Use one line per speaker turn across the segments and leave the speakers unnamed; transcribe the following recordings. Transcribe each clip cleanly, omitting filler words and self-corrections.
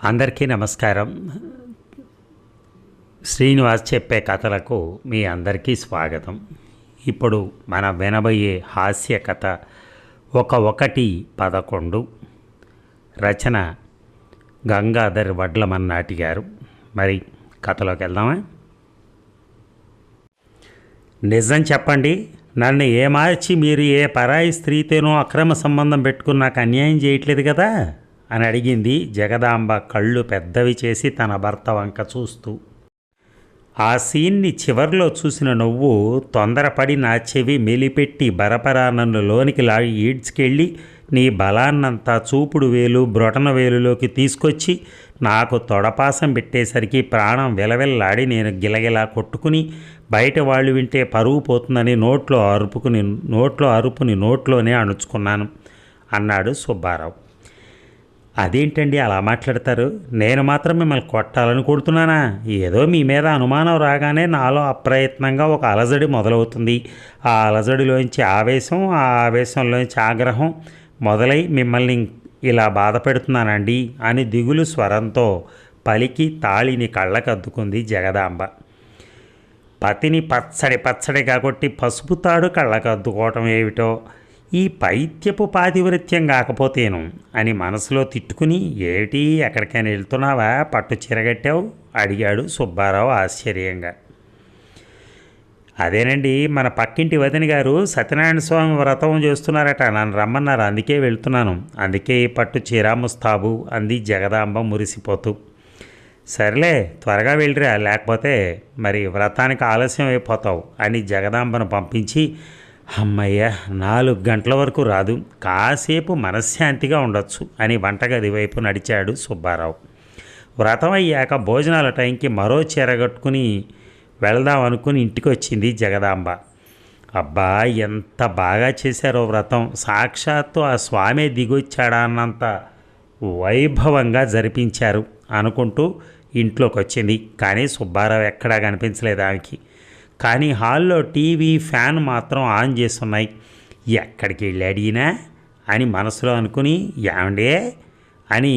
అందరికీ నమస్కారం. శ్రీనివాస్ చెప్పే కథలకు మీ అందరికీ స్వాగతం. ఇప్పుడు మనం వినబోయే హాస్య కథ 1/11 రచన గంగాధర్ వడ్లమన్నాటి గారు. మరి కథలోకి వెళ్దామా? నిజం చెప్పండి, నన్ను ఏమార్చి మీరు ఏ పరాయి స్త్రీతోనో అక్రమ సంబంధం పెట్టుకుని నాకు అన్యాయం చేయట్లేదు కదా అని అడిగింది జగదాంబ కళ్ళు పెద్దవి చేసి తన భర్త వంక చూస్తూ. ఆ సీన్ని చివర్లో చూసిన నువ్వు తొందరపడి నా చెవి మెలిపెట్టి బరపరా నన్ను లోనికి లాగి ఈడ్చుకెళ్ళి నీ బలాన్నంతా చూపుడు వేలు బ్రొటన వేలులోకి తీసుకొచ్చి నాకు తొడపాసం పెట్టేసరికి ప్రాణం విలవిల్లాడి నేను గిలగిలా కొట్టుకుని బయట వాళ్ళు వింటే పరువు పోతుందని నోట్లో అరుపుని నోట్లోనే అణుచుకున్నాను అన్నాడు సుబ్బారావు. అదేంటండి అలా మాట్లాడతారు? నేను మాత్రం మిమ్మల్ని కొట్టాలని కొడుతున్నానా? ఏదో మీ మీద అనుమానం రాగానే నాలో అప్రయత్నంగా ఒక అలజడి మొదలవుతుంది. ఆ అలజడిలోంచి ఆవేశం, ఆ ఆవేశంలోంచి ఆగ్రహం మొదలై మిమ్మల్ని ఇలా బాధ పెడుతున్నానండి అని దిగులు స్వరంతో పలికి తాళిని కళ్ళకద్దుకుంది జగదాంబ. పతిని పచ్చడిగా కొట్టి పసుపు తాడు కళ్ళకద్దుకోవటం ఏమిటో, ఈ పైత్యపు పాతివృత్యం కాకపోతేను అని మనసులో తిట్టుకుని, ఏమిటి ఎక్కడికైనా వెళ్తున్నావా, పట్టు చీరగట్టావు అడిగాడు సుబ్బారావు ఆశ్చర్యంగా. అదేనండి, మన పక్కింటి వదిన గారు సత్యనారాయణ స్వామి వ్రతం చేస్తున్నారట, నన్ను రమ్మన్నారు, అందుకే వెళ్తున్నాను. అందుకే ఈ పట్టు చీర ముస్తాబు అంది జగదాంబ మురిసిపోతూ. సరేలే త్వరగా వెళ్ళిరా, లేకపోతే మరి వ్రతానికి ఆలస్యం అయిపోతావు అని జగదాంబను పంపించి, అమ్మయ్య 4 గంటల వరకు రాదు, కాసేపు మనశ్శాంతిగా ఉండొచ్చు అని వంటగది వైపు నడిచాడు సుబ్బారావు. వ్రతం అయ్యాక భోజనాల టైంకి మరో చీర కట్టుకుని వెళదాం అనుకుని ఇంటికి వచ్చింది జగదాంబ. అబ్బా ఎంత బాగా చేశారో వ్రతం, సాక్షాత్తు ఆ స్వామి దిగొచ్చాడా అన్నంత వైభవంగా జరిపించారు అనుకుంటూ ఇంట్లోకి వచ్చింది. కానీ సుబ్బారావు ఎక్కడా కనిపించలేదు ఆమెకి. కానీ హాల్లో టీవీ ఫ్యాన్ మాత్రం ఆన్ చేస్తున్నాయి. ఎక్కడికి వెళ్ళాడినా అని మనసులో అనుకుని ఏమండే అని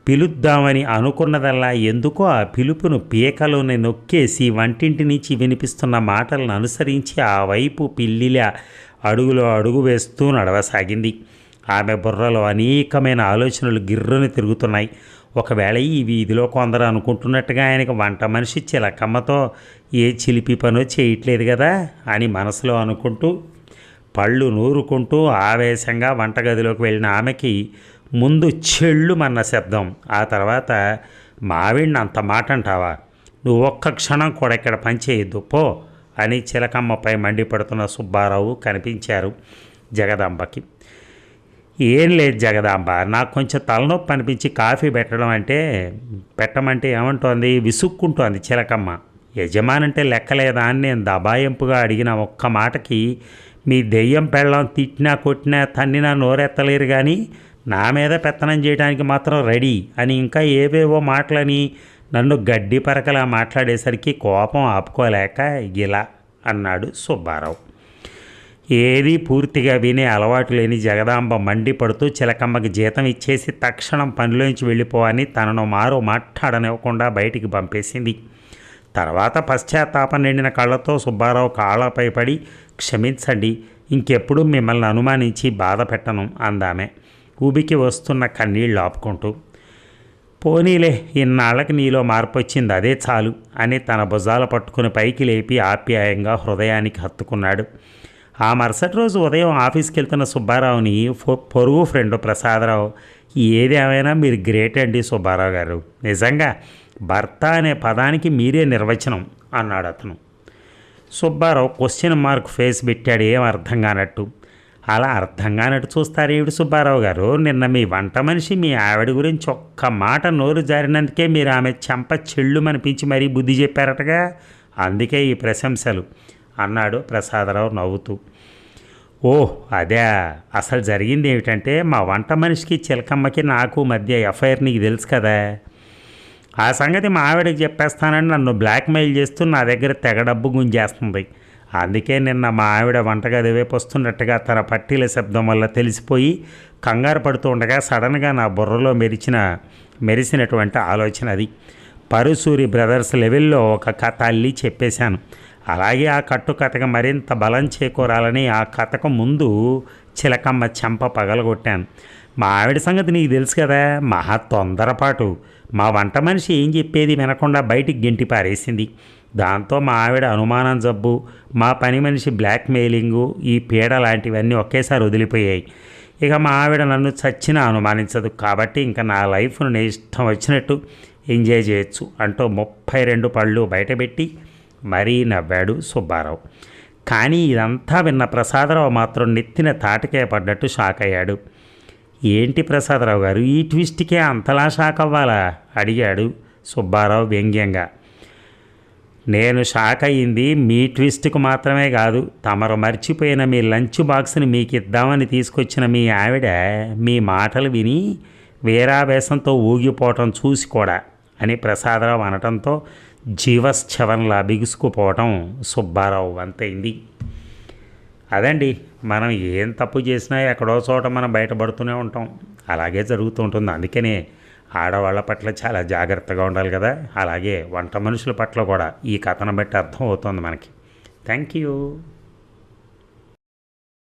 పిలుద్దామని అనుకున్నదల్లా ఎందుకో ఆ పిలుపును పీకలోనే నొక్కేసి వంటింటి నుంచి వినిపిస్తున్న మాటలను అనుసరించి ఆ వైపు పిల్లిలా అడుగులో అడుగు వేస్తూ నడవసాగింది. ఆమె బుర్రలో అనేకమైన ఆలోచనలు గిర్రుని తిరుగుతున్నాయి. ఒకవేళ ఈ వీధిలో కొందరు అనుకుంటున్నట్టుగా ఆయనకు వంట మనిషి చిలకమ్మతో ఏ చిలిపి పనో చేయట్లేదు కదా అని మనసులో అనుకుంటూ పళ్ళు నూరుకుంటూ ఆవేశంగా వంటగదిలోకి వెళ్ళిన ఆమెకి ముందు చెళ్ళుమన్న శబ్దం, ఆ తర్వాత మావిడిని అంత మాట అంటావా, నువ్వు ఒక్క క్షణం కూడా ఇక్కడ పనిచేయొద్దు పో అని చిలకమ్మపై మండిపడుతున్న సుబ్బారావు కనిపించారు జగదాంబకి. ఏం లేదు జగదాంబ, నాకు కొంచెం తలనొప్పి అనిపించి కాఫీ పెట్టమంటే ఏమంటోంది, విసుక్కుంటోంది చిలకమ్మ. యజమానంటే లెక్కలేదా అని నేను దబాయింపుగా అడిగిన ఒక్క మాటకి మీ దెయ్యం పెళ్ళం తిట్టినా కొట్టినా తన్నినా నోరెత్తలేరు, కానీ నా మీద పెత్తనం చేయడానికి మాత్రం రెడీ అని ఇంకా ఏవేవో మాటలని నన్ను గడ్డి పరకలా మాట్లాడేసరికి కోపం ఆపుకోలేక ఇలా అన్నాడు సుబ్బారావు. ఏదీ పూర్తిగా వినే అలవాటు లేని జగదాంబ మండిపడుతూ చిలకమ్మకి జీతం ఇచ్చేసి తక్షణం పనిలోంచి వెళ్ళిపోవని తనను మారో మాట్లాడనివ్వకుండా బయటికి పంపేసింది. తర్వాత పశ్చాత్తాపం నిండిన కళ్ళతో సుబ్బారావు కాళ్ళపై పడి, క్షమించండి, ఇంకెప్పుడు మిమ్మల్ని అనుమానించి బాధ పెట్టను అందామె ఊబికి వస్తున్న కన్నీళ్ళు ఆపుకుంటూ. పోనీలే, ఇన్నాళ్ళకి నీలో మార్పు వచ్చింది, అదే చాలు అని తన భుజాల పట్టుకుని పైకి లేపి ఆప్యాయంగా హృదయానికి హత్తుకున్నాడు. ఆ మరుసటి రోజు ఉదయం ఆఫీస్కి వెళ్తున్న సుబ్బారావుని పొరుగు ఫ్రెండ్ ప్రసాదరావు, ఏది ఏమైనా మీరు గ్రేట్ అండి సుబ్బారావు గారు, నిజంగా భర్త అనే పదానికి మీరే నిర్వచనం అన్నాడు అతను. సుబ్బారావు క్వశ్చన్ మార్క్ ఫేస్ పెట్టాడు, ఏం అర్థం కానట్టు. అలా అర్థం కానట్టు చూస్తారేమిటి సుబ్బారావు గారు, నిన్న మీ వంట మనిషి మీ ఆవిడ గురించి ఒక్క మాట నోరు జారినందుకే మీరు ఆమె చెంప చెళ్ళుమనిపించి మరీ బుద్ధి చెప్పారటగా, అందుకే ఈ ప్రశంసలు అన్నాడు ప్రసాదరావు నవ్వుతూ. ఓహ్ అదే, అసలు జరిగింది ఏమిటంటే మా వంట మనిషికి చిలకమ్మకి నాకు మధ్య ఎఫ్ఐఆర్ నీకు తెలుసు కదా, ఆ సంగతి మా ఆవిడకి చెప్పేస్తానని నన్ను బ్లాక్మెయిల్ చేస్తూ నా దగ్గర తెగ డబ్బు గుంజేస్తుంది. అందుకే నిన్న మా ఆవిడ వంటగది వైపు వస్తున్నట్టుగా తన పట్టీల శబ్దం వల్ల తెలిసిపోయి కంగారు పడుతూ ఉండగా సడన్గా నా బుర్రలో మెరిసినటువంటి ఆలోచన అది. పరుసూరి బ్రదర్స్ లెవెల్లో ఒక కథ అల్లి చెప్పేశాను. అలాగే ఆ కట్టుకథకు మరింత బలం చేకూరాలని ఆ కథకు ముందు చిలకమ్మ చెంప పగలగొట్టాను. మా ఆవిడ సంగతి నీకు తెలుసు కదా, మహా తొందరపాటు. మా వంట మనిషి ఏం చెప్పేది వినకుండా బయటికి గెంటి పారేసింది. దాంతో మా ఆవిడ అనుమానం జబ్బు, మా పని మనిషి బ్లాక్మెయిలింగు, ఈ పీడ లాంటివన్నీ ఒకేసారి వదిలిపోయాయి. ఇక మా ఆవిడ నన్ను చచ్చినా అనుమానించదు. కాబట్టి ఇంకా నా లైఫ్ను నేను ఇష్టం వచ్చినట్టు ఎంజాయ్ చేయొచ్చు అంటూ 32 పళ్ళు బయటపెట్టి మరీ నవ్వాడు సుబ్బారావు. కానీ ఇదంతా విన్న ప్రసాదరావు మాత్రం నెత్తిన తాటికే పడ్డట్టు షాక్ అయ్యాడు. ఏంటి ప్రసాదరావు గారు, ఈ ట్విస్ట్కే అంతలా షాక్ అవ్వాలా అడిగాడు సుబ్బారావు వ్యంగ్యంగా. నేను షాక్ అయ్యింది మీ ట్విస్ట్కు మాత్రమే కాదు, తమరు మర్చిపోయిన మీ లంచ్ బాక్స్ని మీకు ఇద్దామని తీసుకొచ్చిన మీ ఆవిడ మీ మాటలు విని వీరావేశంతో ఊగిపోవటం చూసి కూడా అని ప్రసాదరావు అనటంతో జీవశ్చవన్లా బిగుసుకుపోవటం సుబ్బారావు వంతైంది. అదండి, మనం ఏం తప్పు చేసినా ఎక్కడో చోట మనం బయటపడుతూనే ఉంటాం. అలాగే జరుగుతూ ఉంటుంది. అందుకనే ఆడవాళ్ళ పట్ల చాలా జాగ్రత్తగా ఉండాలి కదా. అలాగే వంట మనుషుల పట్ల కూడా ఈ కథను బట్టి అర్థం అవుతుంది మనకి. Thank you.